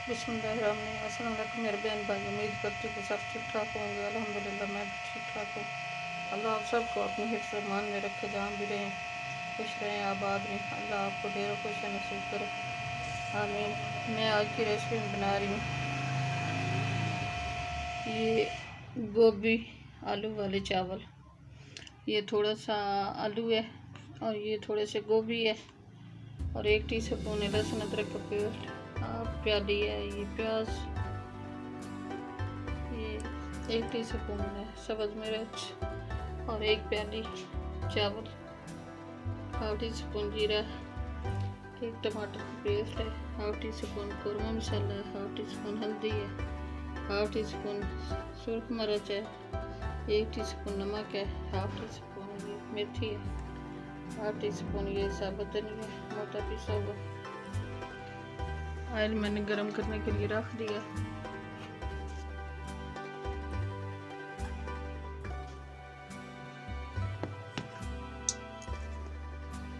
बिस्मिल्लाहिर्रहमानिर्रहीम। अस्सलाम वालेकुम मेरे बहन भाई, उम्मीद करती हूँ कि सब ठीक ठाक होंगे। अल्हम्दुलिल्लाह मैं भी ठीक ठाक हूँ। अल्लाह आप सबको अपने हिफ्ज़ मान में रखे, जहाँ भी रहें खुश रहें, आबाद रहें। अल्लाह आपको ढेरों खुश नसीब करे, आमीन। मैं आज की रेसिपी में बना रही हूँ ये गोभी आलू वाले चावल। ये थोड़ा सा आलू है और ये थोड़े से गोभी है और 1 टीस्पून लहसुन अदरक का पेस्ट, हाफ प्याली है ये प्याज, ये 1 टीस्पून है सब्ज़ मिर्च और 1 प्याली चावल, हाफ टीस्पून जीरा, 1 टमाटर का पेस्ट है, हाफ टीस्पून कौरमा मसाला है, हाफ टीस्पून हल्दी है, हाफ टीस्पून सुरख मिर्च है, 1 टीस्पून नमक है, हाफ टीस्पून ये मेथी है, हाफ टीस्पून ये साबुत धनिया मोटा पिसा हुआ। ऑयल मैंने गरम करने के लिए रख दिया।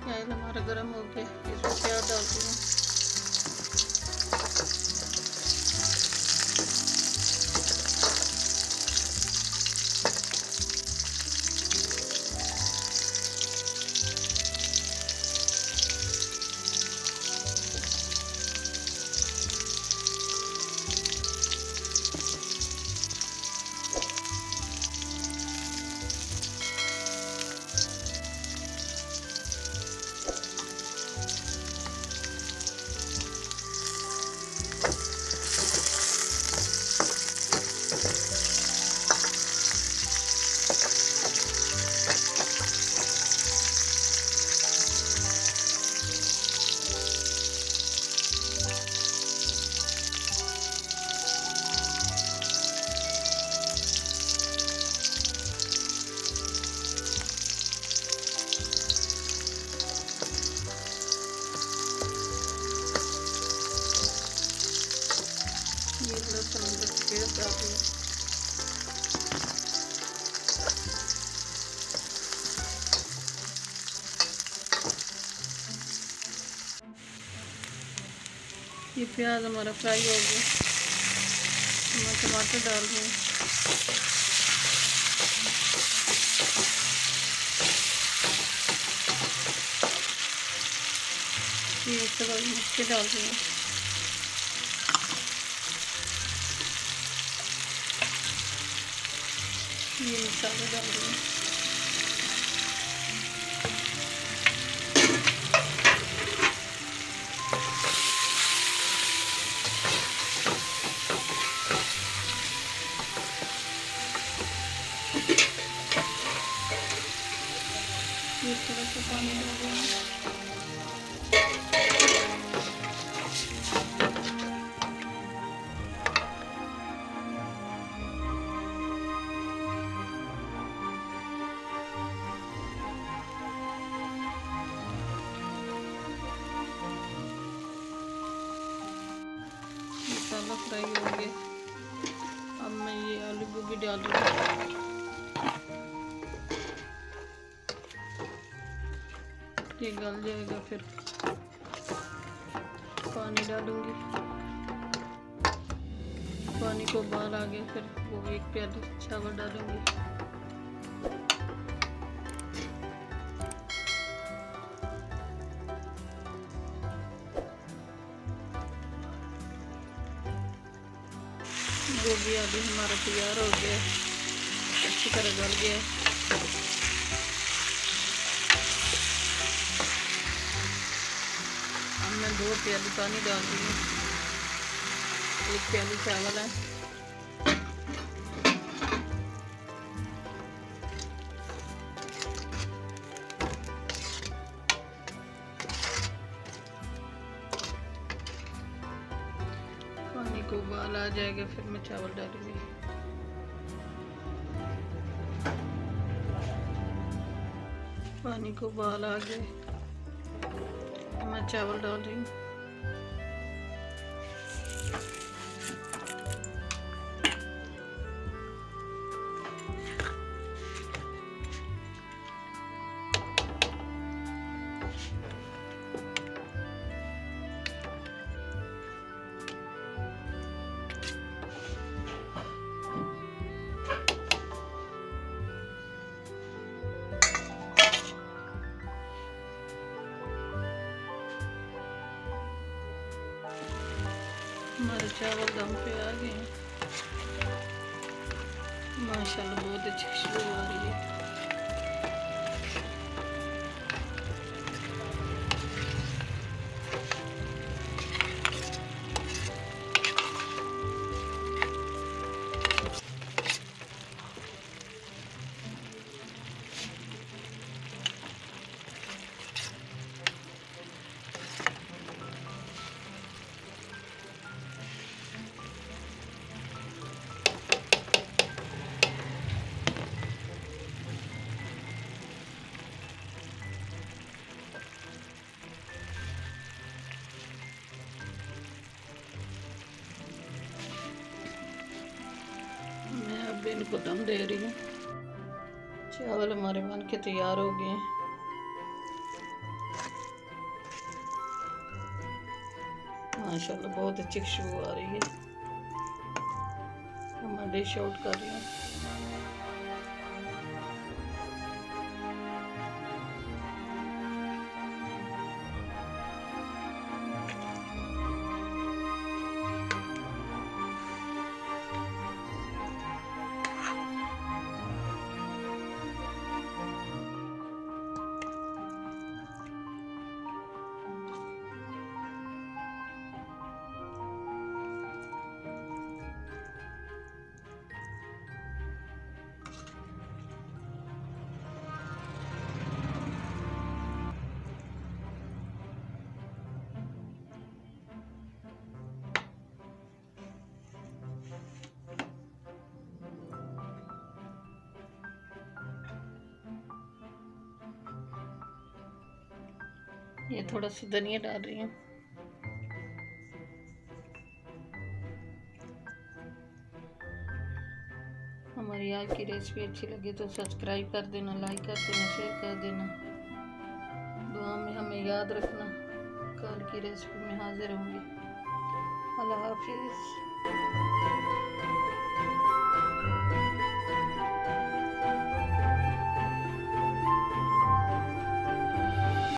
ऑयल हमारा गरम हो गया, इसमें प्याज डालती हूँ। ये लहसुन अदरक की पेस्ट डालती हूँ। ये प्याज हमारा फ्राई हो गया, मैं टमाटर डाल रही हूँ। ये सब मिर्ची डाल रही हूँ। ये मसाले डाल रही हूँ। ये थोड़ा सा पानी डाल रही हूँ। मसाला फ्राई हो गया, अब मैं ये आलू गोभी डाल रही हूँ। ये गल जाएगा, फिर पानी डालूंगी। पानी को उबाल आ गया, फिर वो 1 प्याली चावल डालूंगी। गोभी आलू हमारा तैयार हो गया, अच्छी तरह गल गया। अब मैं 2 प्याली पानी डाल रही हूँ, 1 प्याली चावल है। पानी को उबाल आ जाएगा, फिर मैं चावल डालूंगी। पानी को उबाल आ गया, मैं चावल डाल रही हूँ। हमारे चावल दम पे आ गए हैं। माशाल्लाह बहुत अच्छी खुशबू आ रही है। मैं अब इनको दम दे रही हूँ। चावल हमारे बन के तैयार हो गए हैं। माशाल्लाह बहुत अच्छी खुशबू आ रही है। हम डिश आउट कर रहे हैं। ये थोड़ा सा धनिया डाल रही हूँ। हमारी आज की रेसिपी अच्छी लगी तो सब्सक्राइब कर देना, लाइक कर देना, शेयर कर देना। दुआ में हमें याद रखना। कल की रेसिपी में हाजिर होंगी। अल्लाह हाफिज़।